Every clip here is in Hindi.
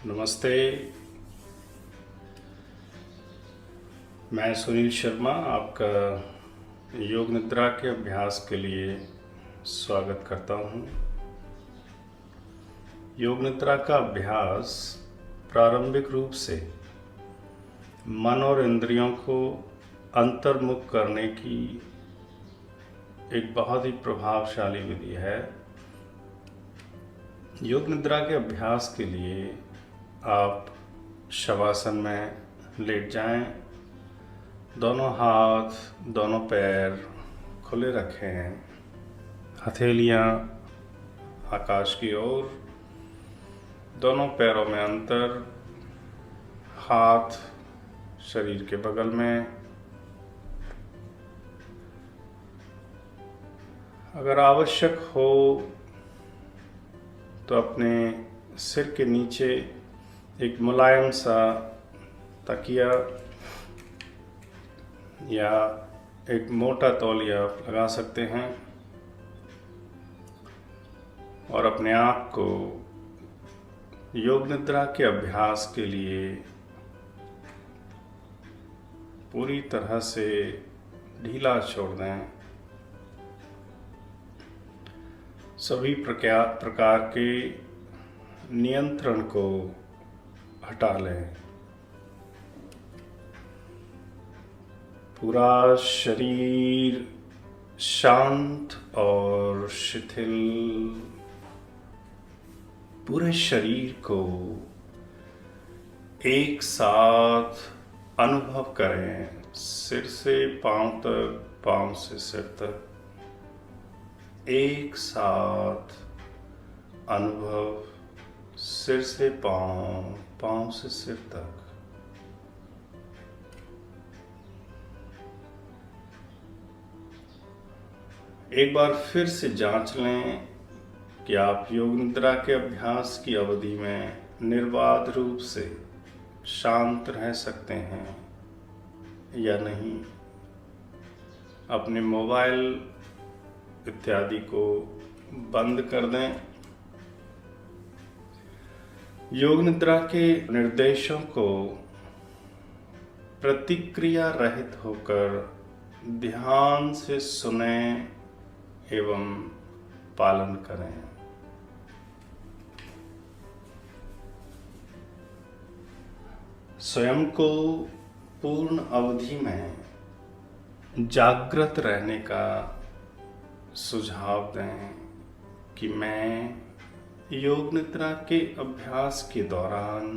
नमस्ते। मैं सुनील शर्मा आपका योग निद्रा के अभ्यास के लिए स्वागत करता हूँ। योग निद्रा का अभ्यास प्रारंभिक रूप से मन और इंद्रियों को अंतर्मुख करने की एक बहुत ही प्रभावशाली विधि है। योग निद्रा के अभ्यास के लिए आप शवासन में लेट जाएं, दोनों हाथ दोनों पैर खुले रखें, हथेलियां आकाश की ओर, दोनों पैरों में अंतर, हाथ शरीर के बगल में। अगर आवश्यक हो तो अपने सिर के नीचे एक मुलायम सा तकिया या एक मोटा तौलिया लगा सकते हैं और अपने आप को योग निद्रा के अभ्यास के लिए पूरी तरह से ढीला छोड़ दें। सभी प्रकार के नियंत्रण को हटा लें। पूरा शरीर शांत और शिथिल, पूरे शरीर को एक साथ अनुभव करें, सिर से पांव तक, पांव से सिर तक एक साथ अनुभव, सिर से पांव, पांव से सिर तक। एक बार फिर से जांच लें कि आप योग निद्रा के अभ्यास की अवधि में निर्बाध रूप से शांत रह सकते हैं या नहीं। अपने मोबाइल इत्यादि को बंद कर दें। योग निद्रा के निर्देशों को प्रतिक्रिया रहित होकर ध्यान से सुने एवं पालन करें। स्वयं को पूर्ण अवधि में जागृत रहने का सुझाव दें कि मैं योग निद्रा के अभ्यास के दौरान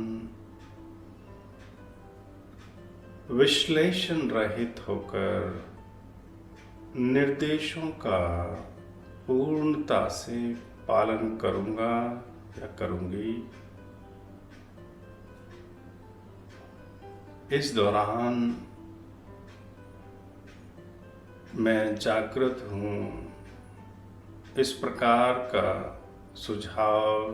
विश्लेषण रहित होकर निर्देशों का पूर्णता से पालन करूंगा या करूंगी। इस दौरान मैं जागृत हूँ, इस प्रकार का सुझाव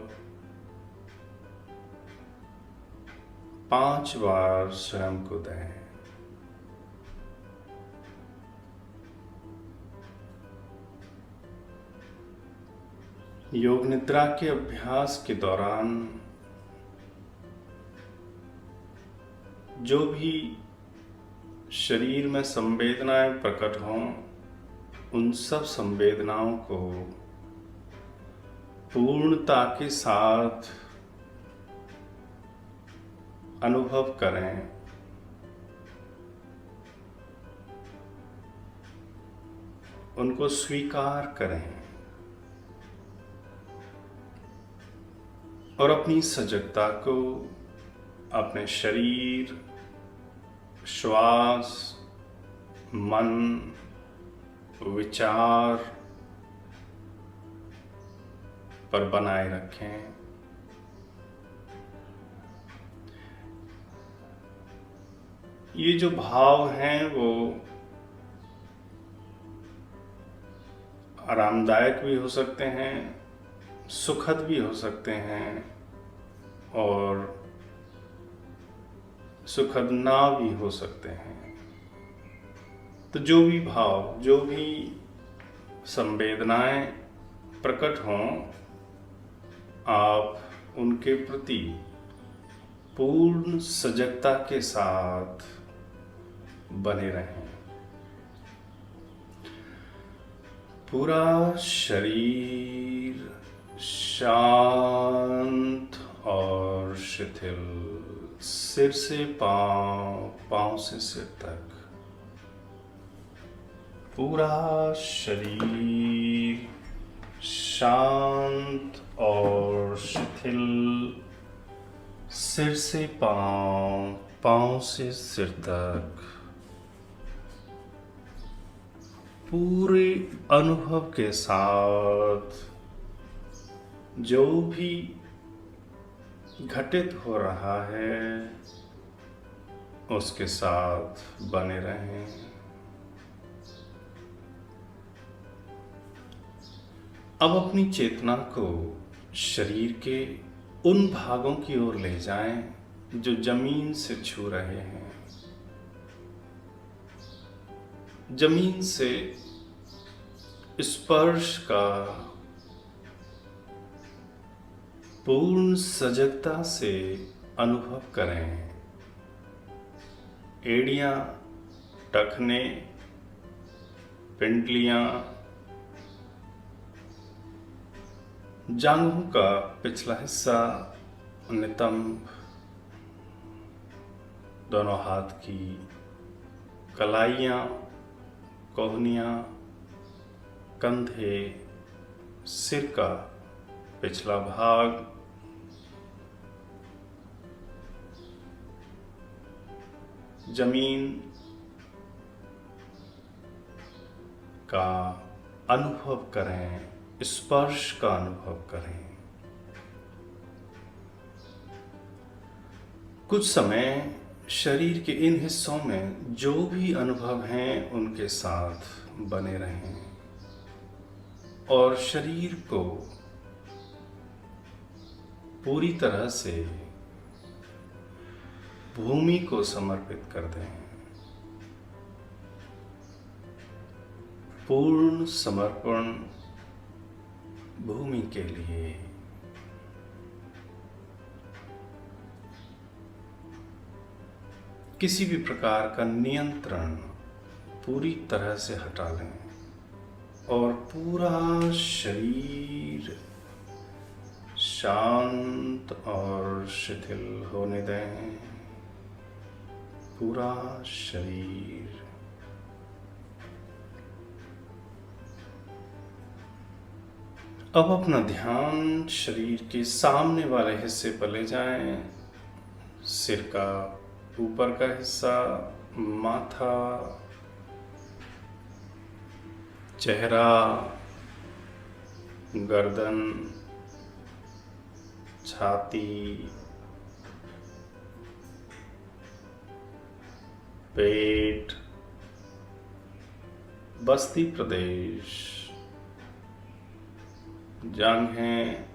5 बार स्वयं को दें। योग निद्रा के अभ्यास के दौरान जो भी शरीर में संवेदनाएं प्रकट हों, उन सब संवेदनाओं को पूर्णता के साथ अनुभव करें। उनको स्वीकार करें और अपनी सजगता को अपने शरीर, श्वास, मन, विचार पर बनाए रखें। ये जो भाव हैं वो आरामदायक भी हो सकते हैं, सुखद भी हो सकते हैं और सुखद ना भी हो सकते हैं। तो जो भी भाव, जो भी संवेदनाएं प्रकट हों, आप उनके प्रति पूर्ण सजगता के साथ बने रहें। पूरा शरीर शांत और शिथिल, सिर से पांव, पांव से सिर तक। पूरा शरीर शांत और शिथिल, सिर से पांव, पांव से सिर तक। पूरे अनुभव के साथ जो भी घटित हो रहा है उसके साथ बने रहें। अब अपनी चेतना को शरीर के उन भागों की ओर ले जाएं जो जमीन से छू रहे हैं। जमीन से स्पर्श का पूर्ण सजगता से अनुभव करें। एड़ियां, टखने, पिंडलियां, जांघों का पिछला हिस्सा, नितंब, दोनों हाथ की कलाइयां, कोहनियां, कंधे, सिर का पिछला भाग, जमीन का अनुभव करें, स्पर्श का अनुभव करें। कुछ समय शरीर के इन हिस्सों में जो भी अनुभव हैं उनके साथ बने रहें और शरीर को पूरी तरह से भूमि को समर्पित कर दें। पूर्ण समर्पण भूमि के लिए। किसी भी प्रकार का नियंत्रण पूरी तरह से हटा लें और पूरा शरीर शांत और शिथिल होने दें। पूरा शरीर अब अपना ध्यान शरीर के सामने वाले हिस्से पर ले जाएं। सिर का ऊपर का हिस्सा, माथा, चेहरा, गर्दन, छाती, पेट, बस्ती प्रदेश, जांघें,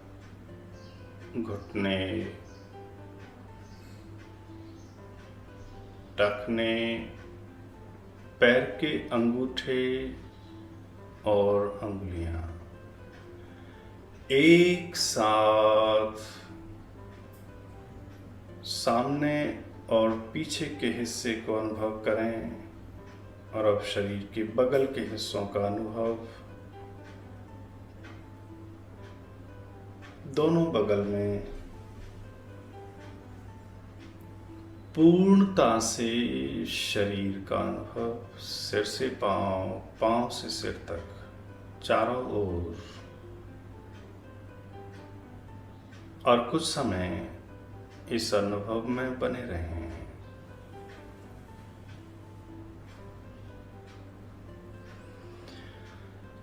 घुटने, टखने, पैर के अंगूठे और अंगुलियां एक साथ सामने और पीछे के हिस्से को अनुभव करें और अब शरीर के बगल के हिस्सों का अनुभव। दोनों बगल में पूर्णता से शरीर का अनुभव, सिर से पांव, पांव से सिर तक, चारों ओर। और कुछ समय इस अनुभव में बने रहें।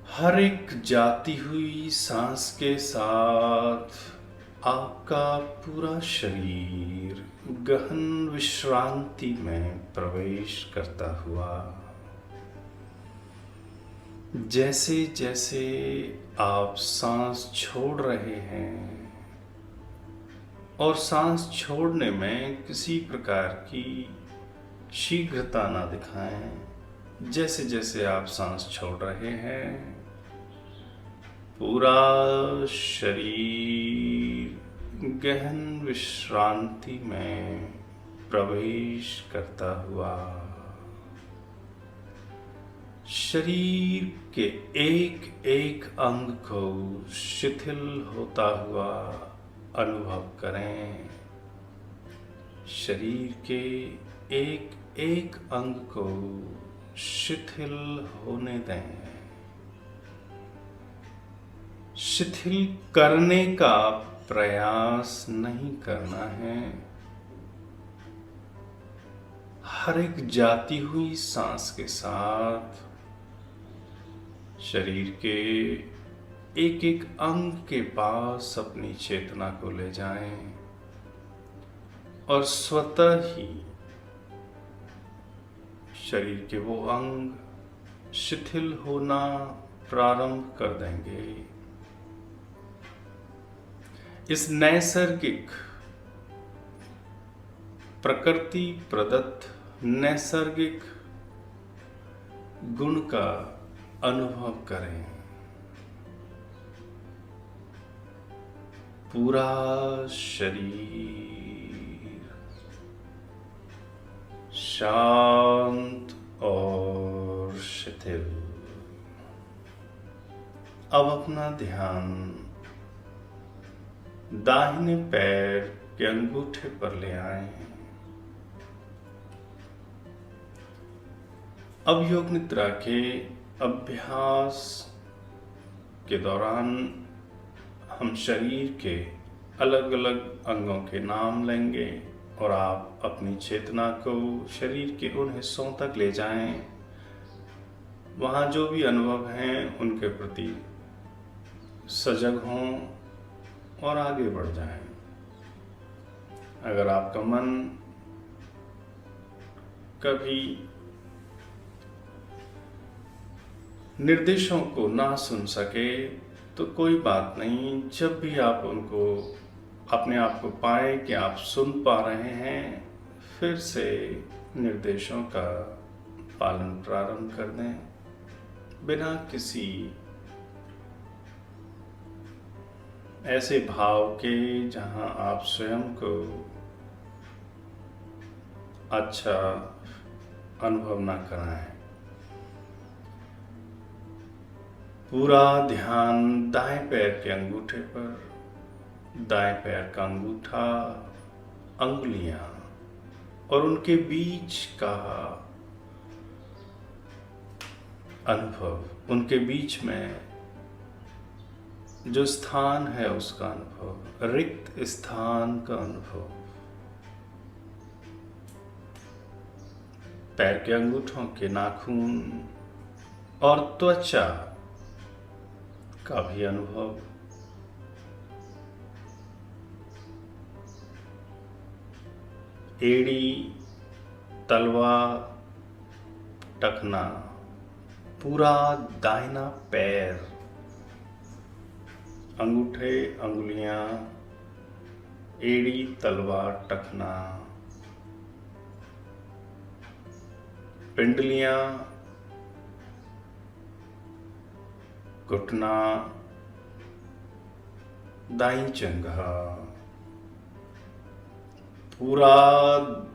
हर एक जाती हुई सांस के साथ आपका पूरा शरीर गहन विश्रांति में प्रवेश करता हुआ, जैसे जैसे आप सांस छोड़ रहे हैं और सांस छोड़ने में किसी प्रकार की शीघ्रता ना दिखाएं। जैसे जैसे आप सांस छोड़ रहे हैं पूरा शरीर गहन विश्रांति में प्रवेश करता हुआ शरीर के एक एक अंग को शिथिल होता हुआ अनुभव करें। शरीर के एक एक अंग को शिथिल होने दें। शिथिल करने का प्रयास नहीं करना है। हर एक जाती हुई सांस के साथ शरीर के एक एक अंग के पास अपनी चेतना को ले जाएं और स्वतः ही शरीर के वो अंग शिथिल होना प्रारंभ कर देंगे। इस नैसर्गिक प्रकृति प्रदत्त नैसर्गिक गुण का अनुभव करें। पूरा शरीर शांत और शिथिल। अब अपना ध्यान दाहिने पैर के अंगूठे पर ले आए। अब योग निद्रा के अभ्यास के दौरान हम शरीर के अलग अलग अंगों के नाम लेंगे और आप अपनी चेतना को शरीर के उन हिस्सों तक ले जाएं, वहाँ जो भी अनुभव हैं उनके प्रति सजग हों और आगे बढ़ जाएं। अगर आपका मन कभी निर्देशों को ना सुन सके तो कोई बात नहीं। जब भी आप उनको अपने आप को पाए कि आप सुन पा रहे हैं, फिर से निर्देशों का पालन प्रारंभ कर दें, बिना किसी ऐसे भाव के जहां आप स्वयं को अच्छा अनुभव ना कराएं। पूरा ध्यान दाएं पैर के अंगूठे पर, दाएं पैर का अंगूठा, अंगुलियां और उनके बीच का अनुभव, उनके बीच में जो स्थान है उसका अनुभव, रिक्त स्थान का अनुभव। पैर के अंगूठों के नाखून और त्वचा का भी अनुभव। एड़ी, तलवा, टखना, पूरा दाहिना पैर, अंगूठे, अंगुलियां, एड़ी, तलवा, टखना, पिंडलियां, घुटना, दाईं जंघा, पूरा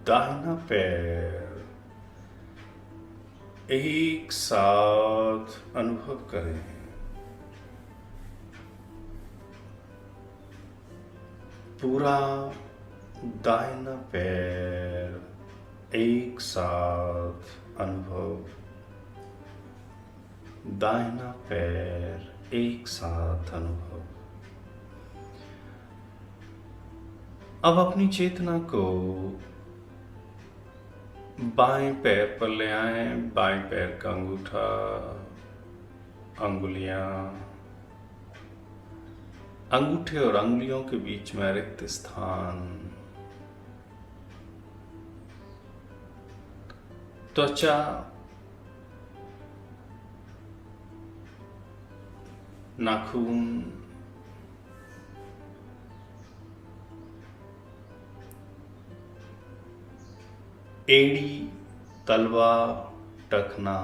दाहिना पैर एक साथ अनुभव करें। पूरा दाहिना पैर एक साथ अनुभव, दाहिना पैर एक साथ अनुभव। अब अपनी चेतना को बाएं पैर पर ले आएं। बाएं पैर का अंगूठा, अंगुलियां, अंगूठे और अंगुलियों के बीच में रिक्त स्थान, त्वचा, नाखून, एड़ी, तलवा, टखना,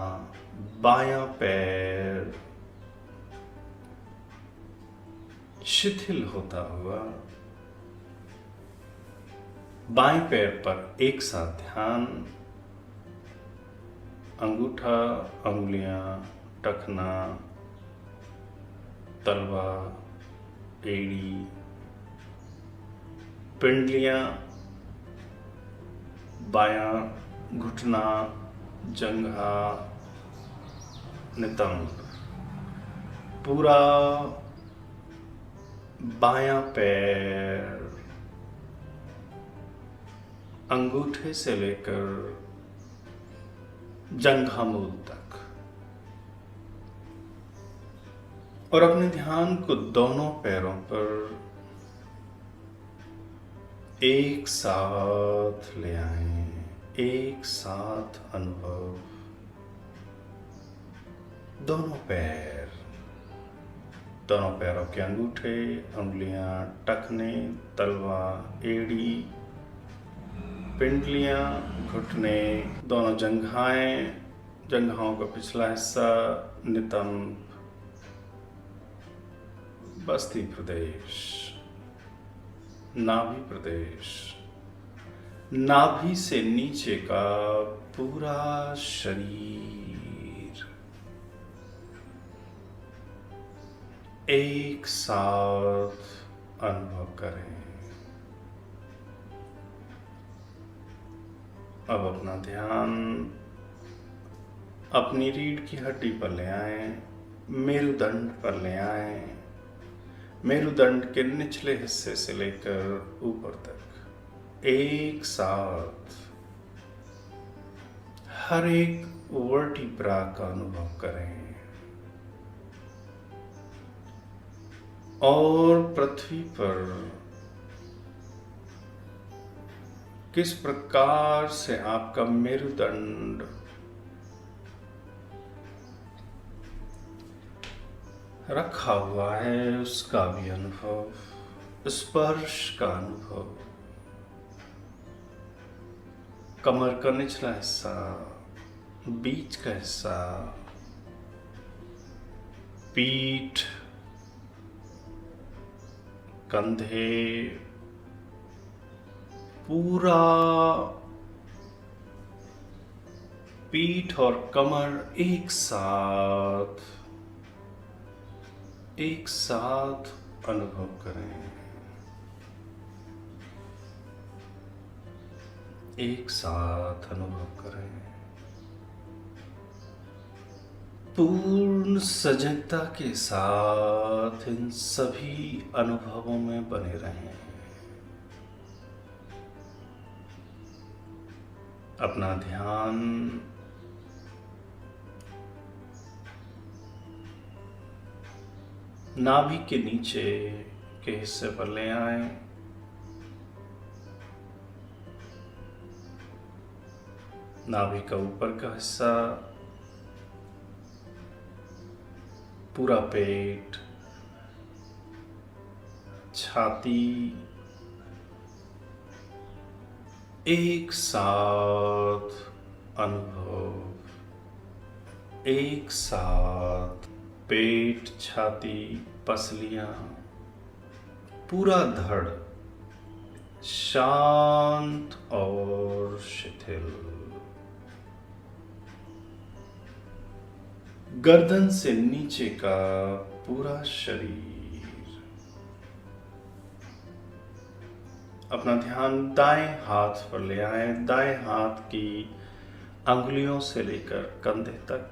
बायां पैर शिथिल होता हुआ बाएं पैर पर एक साथ ध्यान, अंगूठा, अंगुलियां, टखना, तलवा, एड़ी, पिंडलियां, बायां घुटना, जंघा, नितंब, पूरा बायां पैर अंगूठे से लेकर जंघा मूल तक, और अपने ध्यान को दोनों पैरों पर एक साथ ले आएं, एक साथ अनुभव। दोनों पैरों के अंगूठे, उंगलियां, टखने, तलवा, एड़ी, पिंडलियां, घुटने, दोनों जंघाओं का पिछला हिस्सा, नितंब, बस्ती प्रदेश, नाभि प्रदेश, नाभि से नीचे का पूरा शरीर एक साथ अनुभव करें। अब अपना ध्यान अपनी रीढ़ की हड्डी पर ले आएं, मेरुदंड पर ले आएं, मेरुदंड के निचले हिस्से से लेकर ऊपर तक एक साथ हर एक वर्टिब्रा का अनुभव करें, और पृथ्वी पर किस प्रकार से आपका मेरुदंड रखा हुआ है उसका भी अनुभव, स्पर्श का अनुभव, कमर का निचला हिस्सा, बीच का हिस्सा, पीठ, कंधे, पूरा पीठ और कमर एक साथ अनुभव करें, एक साथ अनुभव करें। पूर्ण सजगता के साथ इन सभी अनुभवों में बने रहें। अपना ध्यान नाभि के नीचे के हिस्से पर ले आएं, नाभि का ऊपर का हिस्सा, पूरा पेट, छाती एक साथ अनुभव, एक साथ पेट, छाती, पसलियां, पूरा धड़ शांत और शिथिल। गर्दन से नीचे का पूरा शरीर। अपना ध्यान दाएं हाथ पर ले आएं, दाएं हाथ की अंगुलियों से लेकर कंधे तक,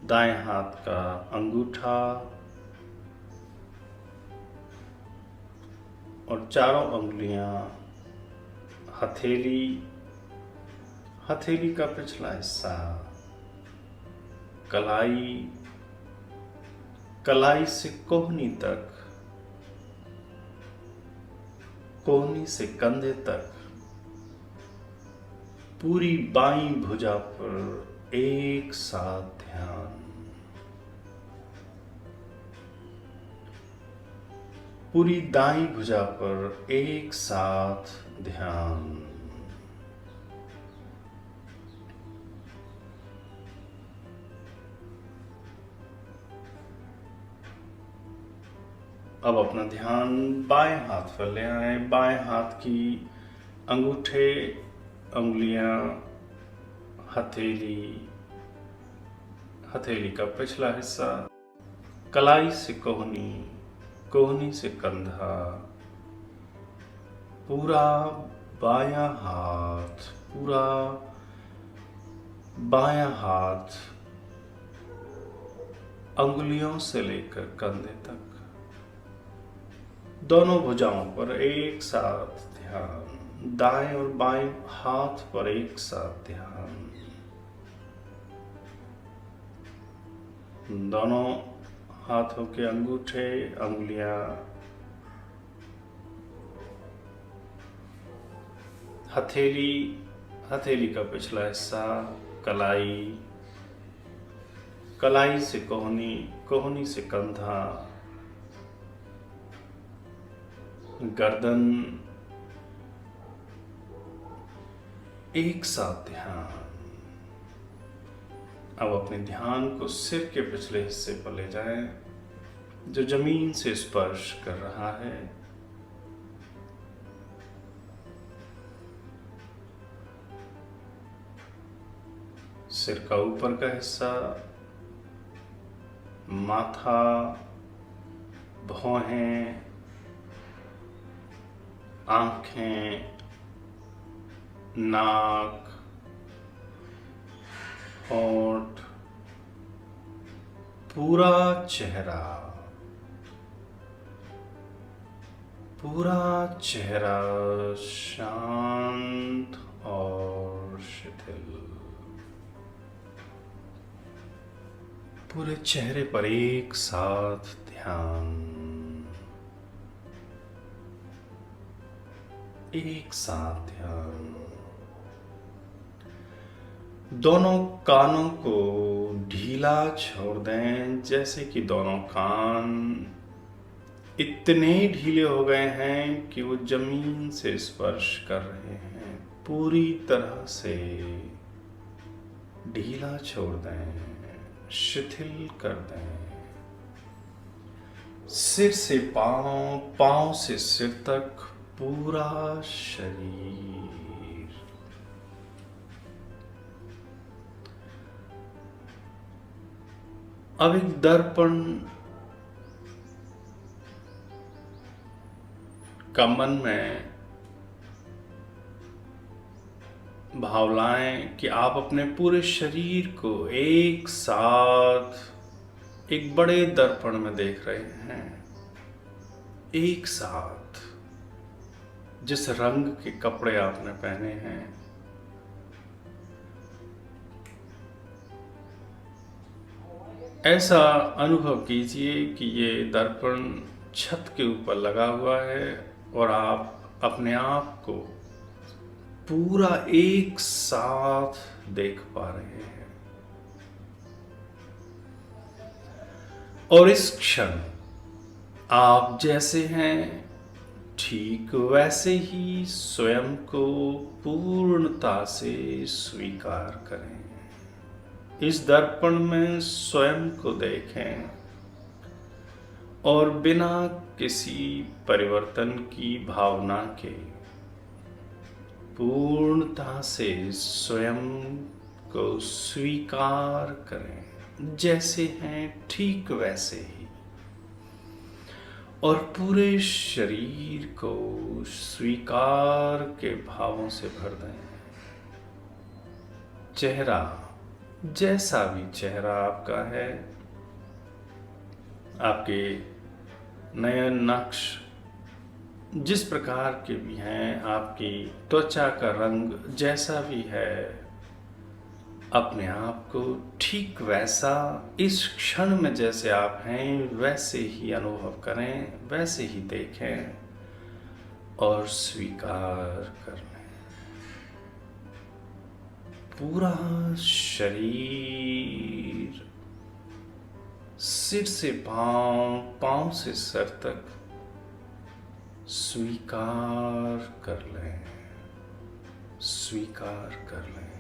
दाएं हाथ का अंगूठा और चारों अंगुलियां, हथेली का पिछला हिस्सा, कलाई से कोहनी तक, कोहनी से कंधे तक, पूरी बाईं भुजा पर एक साथ ध्यान, पूरी दाईं भुजा पर एक साथ ध्यान, अब अपना ध्यान बाएं हाथ पर ले आए। बाएं हाथ की अंगूठे, उंगलियां, हथेली, हथेली का पिछला हिस्सा, कलाई से कोहनी, कोहनी से कंधा, पूरा बायां हाथ, पूरा बायां हाथ अंगुलियों से लेकर कंधे तक, दोनों भुजाओं पर एक साथ ध्यान। दाएं और बाएं हाथ पर एक साथ ध्यान। दोनों हाथों के अंगूठे, अंगुलियां, हथेली, हथेली का पिछला हिस्सा, कलाई, कलाई से कोहनी, कोहनी से कंधा, गर्दन, एक साथ ध्यान। अब अपने ध्यान को सिर के पिछले हिस्से पर ले जाएं, जो जमीन से स्पर्श कर रहा है। सिर का ऊपर का हिस्सा, माथा, भौहें, आंखें, नाक, होंठ, पूरा चेहरा, पूरा चेहरा शांत और शिथिल। पूरे चेहरे पर एक साथ ध्यान, एक साथ ध्यान। दोनों कानों को ढीला छोड़ दें, जैसे कि दोनों कान इतने ढीले हो गए हैं कि वो जमीन से स्पर्श कर रहे हैं। पूरी तरह से ढीला छोड़ दें, शिथिल कर दें। सिर से पांव, पांव से सिर तक पूरा शरीर। अब एक दर्पण का मन में भाव लाएं कि आप अपने पूरे शरीर को एक साथ एक बड़े दर्पण में देख रहे हैं। एक साथ जिस रंग के कपड़े आपने पहने हैं, ऐसा अनुभव कीजिए कि ये दर्पण छत के ऊपर लगा हुआ है और आप अपने आप को पूरा एक साथ देख पा रहे हैं। और इस क्षण आप जैसे हैं ठीक वैसे ही स्वयं को पूर्णता से स्वीकार करें। इस दर्पण में स्वयं को देखें और बिना किसी परिवर्तन की भावना के पूर्णता से स्वयं को स्वीकार करें, जैसे हैं ठीक वैसे ही। और पूरे शरीर को स्वीकार के भावों से भर दें। चेहरा, जैसा भी चेहरा आपका है, आपके नयन नक्श जिस प्रकार के भी हैं, आपकी त्वचा का रंग जैसा भी है, अपने आप को ठीक वैसा इस क्षण में जैसे आप हैं वैसे ही अनुभव करें, वैसे ही देखें और स्वीकार कर लें। पूरा शरीर सिर से पांव, पांव से सर तक स्वीकार कर लें, स्वीकार कर लें।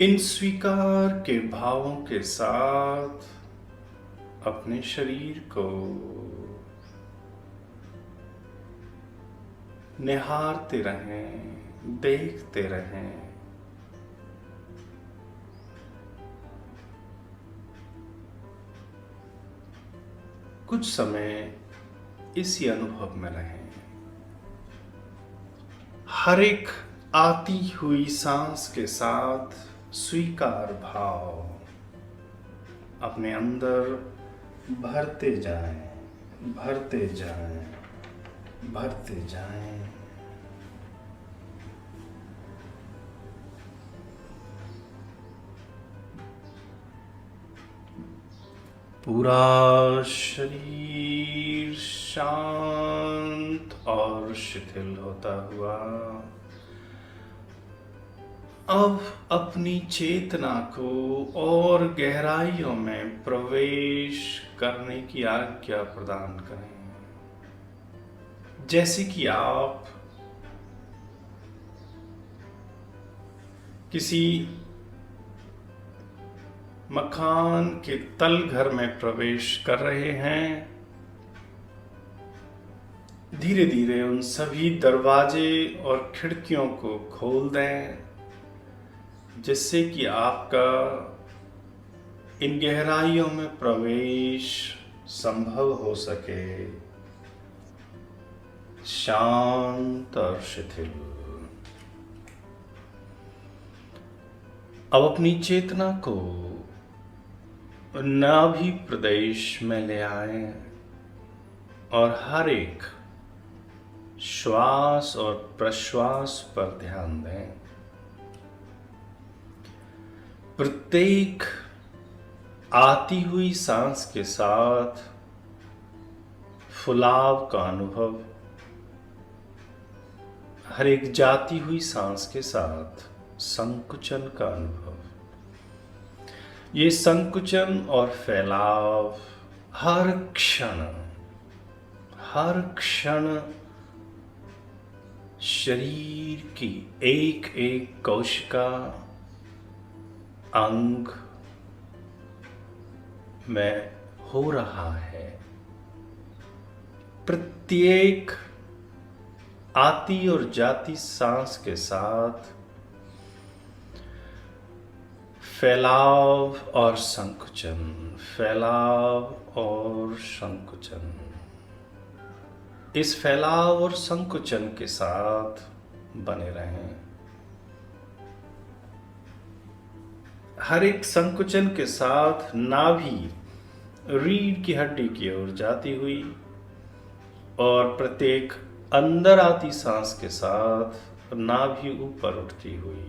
इन स्वीकार के भावों के साथ अपने शरीर को निहारते रहें, देखते रहें। कुछ समय इसी अनुभव में रहें। हर एक आती हुई सांस के साथ स्वीकार भाव अपने अंदर भरते जाएं, भरते जाएं, भरते जाएं। पूरा शरीर शांत और शिथिल होता हुआ अब अपनी चेतना को और गहराइयों में प्रवेश करने की आज्ञा प्रदान करें। जैसे कि आप किसी मकान के तल घर में प्रवेश कर रहे हैं, धीरे धीरे उन सभी दरवाजे और खिड़कियों को खोल दें, जिससे कि आपका इन गहराइयों में प्रवेश संभव हो सके। शांत और शिथिल। अब अपनी चेतना को नाभि प्रदेश में ले आए और हर एक श्वास और प्रश्वास पर ध्यान दें। प्रत्येक आती हुई सांस के साथ फुलाव का अनुभव, हर एक जाती हुई सांस के साथ संकुचन का अनुभव। ये संकुचन और फैलाव हर क्षण शरीर की एक एक कोशिका, अंग में हो रहा है। प्रत्येक आती और जाती सांस के साथ फैलाव और संकुचन, फैलाव और संकुचन। इस फैलाव और संकुचन के साथ बने रहें। हर एक संकुचन के साथ नाभि रीढ़ की हड्डी की ओर जाती हुई और प्रत्येक अंदर आती सांस के साथ नाभि ऊपर उठती हुई।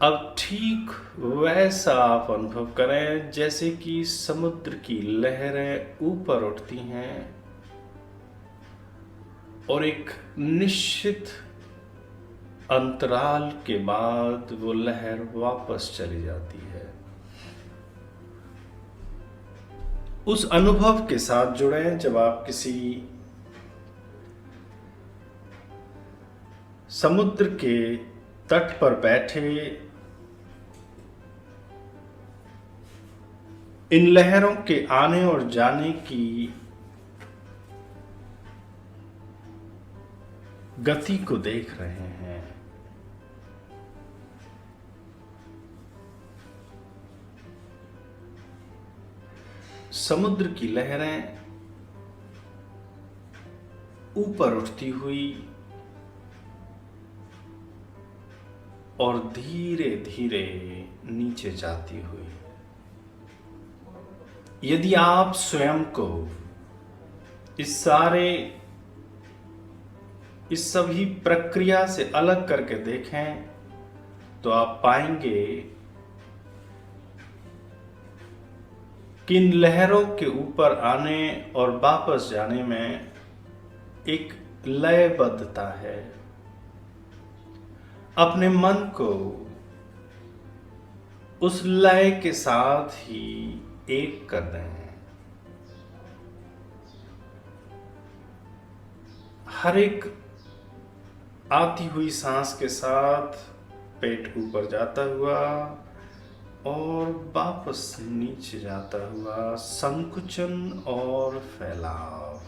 अब ठीक वैसा आप अनुभव करें जैसे कि समुद्र की लहरें ऊपर उठती हैं और एक निश्चित अंतराल के बाद वो लहर वापस चली जाती है। उस अनुभव के साथ जुड़ें जब आप किसी समुद्र के तट पर बैठे इन लहरों के आने और जाने की गति को देख रहे हैं। समुद्र की लहरें ऊपर उठती हुई और धीरे धीरे नीचे जाती हुई। यदि आप स्वयं को इस सभी प्रक्रिया से अलग करके देखें तो आप पाएंगे कि इन लहरों के ऊपर आने और वापस जाने में एक लयबद्धता है। अपने मन को उस लय के साथ ही एक कर दें। हर एक आती हुई सांस के साथ पेट ऊपर जाता हुआ और वापस नीचे जाता हुआ, संकुचन और फैलाव।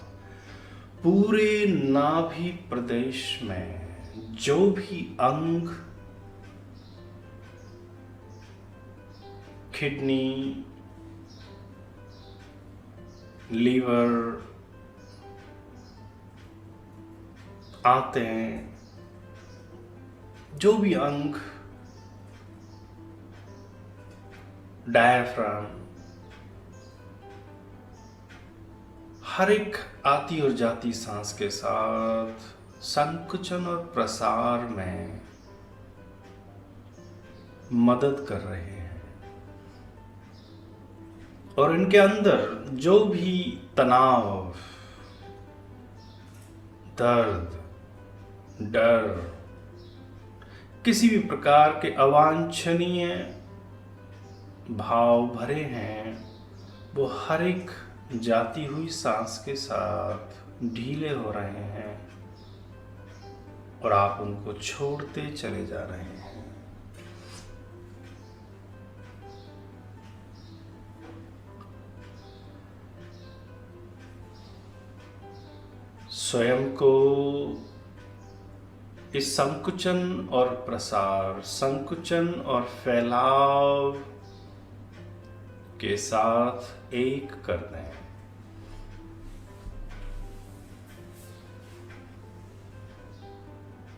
पूरे नाभि प्रदेश में जो भी अंग, किडनी, लीवर आते हैं, जो भी अंग, डायफ्राम, हर एक आती और जाती सांस के साथ संकुचन और प्रसार में मदद कर रहे हैं। और इनके अंदर जो भी तनाव, दर्द, डर, किसी भी प्रकार के अवांछनीय भाव भरे हैं, वो हर एक जाती हुई सांस के साथ ढीले हो रहे हैं और आप उनको छोड़ते चले जा रहे हैं। स्वयं को इस संकुचन और प्रसार, संकुचन और फैलाव के साथ एक कर दें।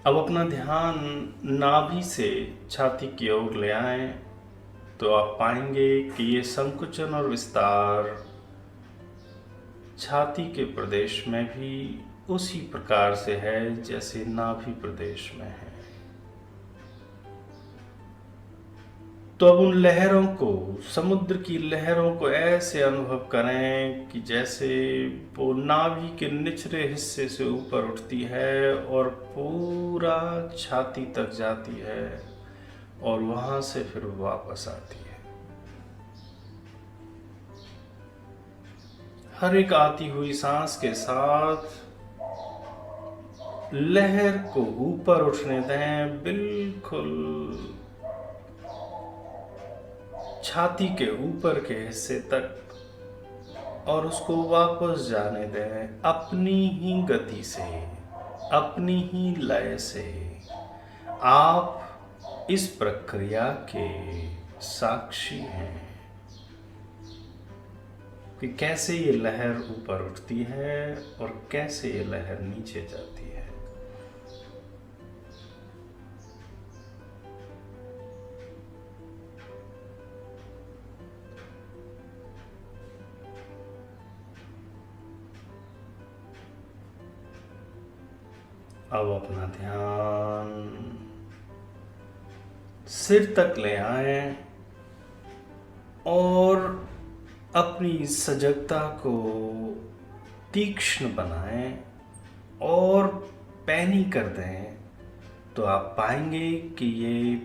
अब अपना ध्यान नाभि से छाती की ओर ले आएं, तो आप पाएंगे कि ये संकुचन और विस्तार छाती के प्रदेश में भी उसी प्रकार से है जैसे नाभि प्रदेश में है। तो अब उन लहरों को, समुद्र की लहरों को ऐसे अनुभव करें कि जैसे वो नाभि के निचले हिस्से से ऊपर उठती है और पूरा छाती तक जाती है और वहां से फिर वापस आती है। हर एक आती हुई सांस के साथ लहर को ऊपर उठने दें, बिल्कुल छाती के ऊपर के हिस्से तक, और उसको वापस जाने दें अपनी ही गति से, अपनी ही लय से। आप इस प्रक्रिया के साक्षी हैं कि कैसे ये लहर ऊपर उठती है और कैसे ये लहर नीचे जाती है। अब अपना ध्यान सिर तक ले आएं और अपनी सजगता को तीक्ष्ण बनाएं और पैनी कर दें, तो आप पाएंगे कि ये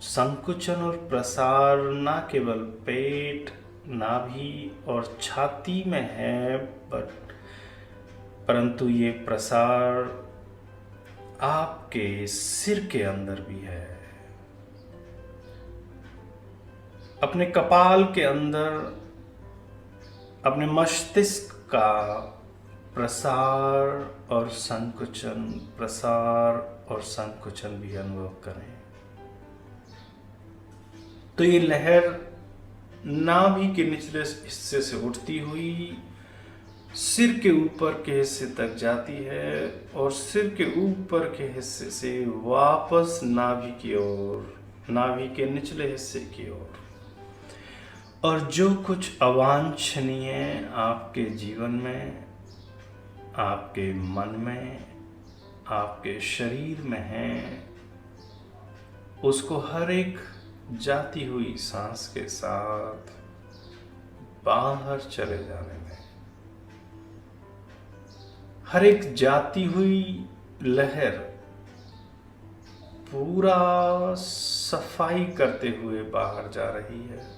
संकुचन और प्रसार ना केवल पेट, नाभि और छाती में है, परंतु ये प्रसार आपके सिर के अंदर भी है, अपने कपाल के अंदर, अपने मस्तिष्क का प्रसार और संकुचन, प्रसार और संकुचन भी अनुभव करें। तो ये लहर नाभि के निचले हिस्से से उठती हुई सिर के ऊपर के हिस्से तक जाती है और सिर के ऊपर के हिस्से से वापस नाभि की ओर, नाभि के निचले हिस्से की ओर। और जो कुछ अवांछनीय आपके जीवन में, आपके मन में, आपके शरीर में है, उसको हर एक जाती हुई सांस के साथ बाहर चले जाने में, हर एक जाती हुई लहर पूरा सफाई करते हुए बाहर जा रही है।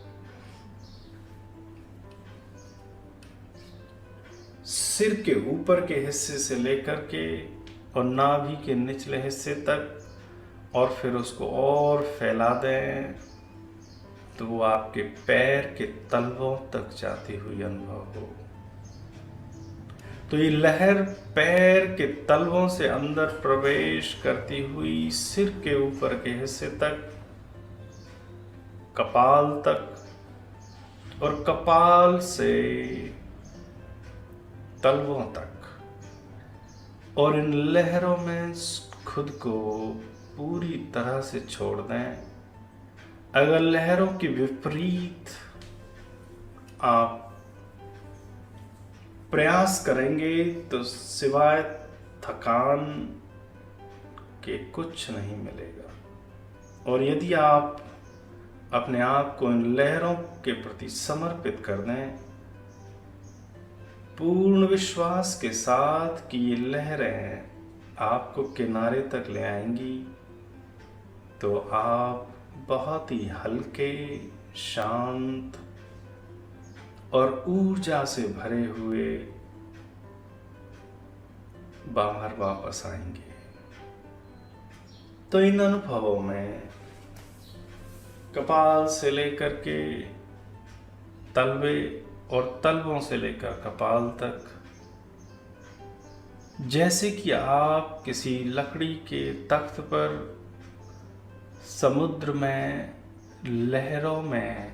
सिर के ऊपर के हिस्से से लेकर के और नाभि के निचले हिस्से तक और फिर उसको और फैला दें तो वो आपके पैर के तलवों तक जाती हुई अनुभव हो। तो ये लहर पैर के तलवों से अंदर प्रवेश करती हुई सिर के ऊपर के हिस्से तक, कपाल तक, और कपाल से तलवों तक, और इन लहरों में खुद को पूरी तरह से छोड़ दें। अगर लहरों के विपरीत आप प्रयास करेंगे तो सिवाय थकान के कुछ नहीं मिलेगा। और यदि आप अपने आप को इन लहरों के प्रति समर्पित कर दें, पूर्ण विश्वास के साथ कि ये लहरें आपको किनारे तक ले आएंगी, तो आप बहुत ही हल्के, शांत और ऊर्जा से भरे हुए बाहर वापस आएंगे। तो इन अनुभवों में कपाल से लेकर के तलवे और तलवों से लेकर कपाल तक, जैसे कि आप किसी लकड़ी के तख्त पर समुद्र में लहरों में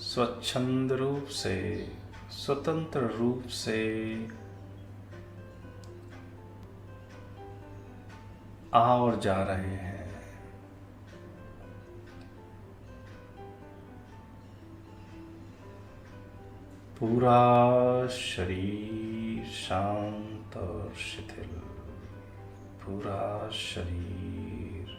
स्वच्छंद रूप से, स्वतंत्र रूप से आ और जा रहे हैं। पूरा शरीर शांत और शिथिल, पूरा शरीर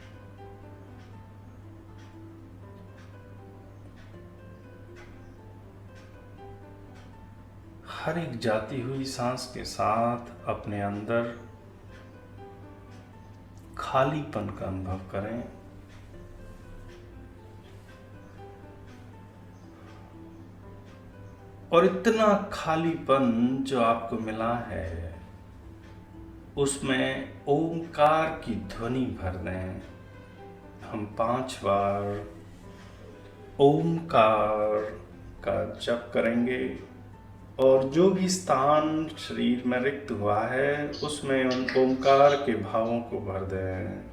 हर एक जाती हुई सांस के साथ अपने अंदर खालीपन का अनुभव करें। और इतना खालीपन जो आपको मिला है, उसमें ओंकार की ध्वनि भर दें। हम 5 बार ओंकार का जप करेंगे और जो भी स्थान शरीर में रिक्त हुआ है उसमें उन ओंकार के भावों को भर दें।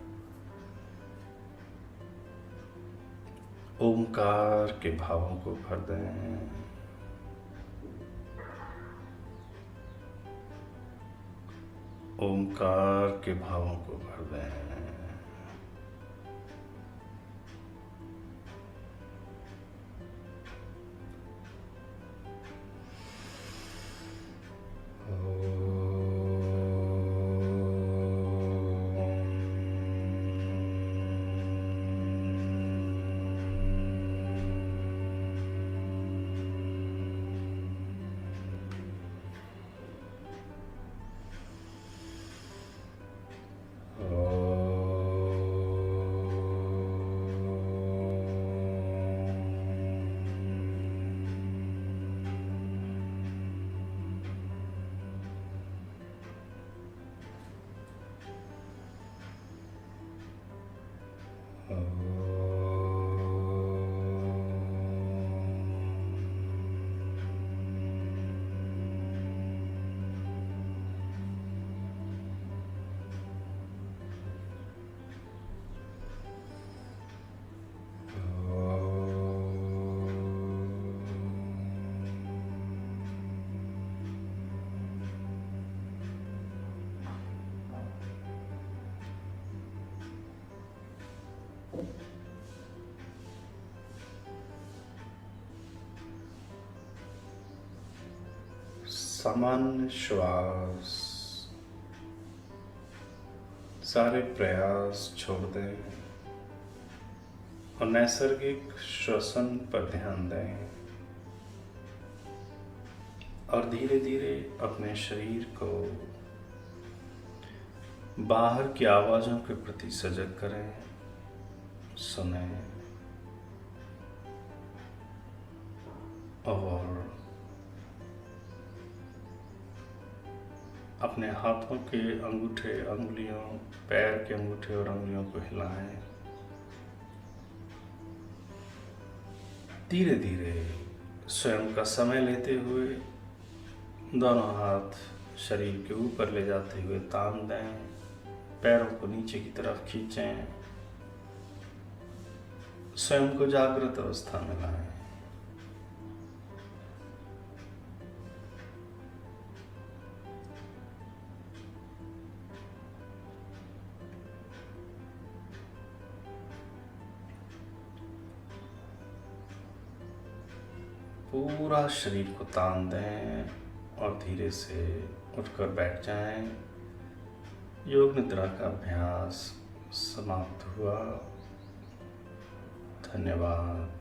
ओंकार के भावों को भर दें। ओंकार के भावों को भर दें। सामान्य श्वास, सारे प्रयास छोड़ दें और नैसर्गिक श्वसन पर ध्यान दें और धीरे धीरे अपने शरीर को बाहर की आवाज़ों के प्रति सजग करें, सुनें और अपने हाथों के अंगूठे, अंगुलियों, पैर के अंगूठे और अंगुलियों को हिलाएं। धीरे धीरे स्वयं का समय लेते हुए दोनों हाथ शरीर के ऊपर ले जाते हुए तान दें, पैरों को नीचे की तरफ खींचें, स्वयं को जागृत अवस्था में लाएं। पूरा शरीर को तान दें और धीरे से उठकर बैठ जाएं। योग निद्रा का अभ्यास समाप्त हुआ। धन्यवाद।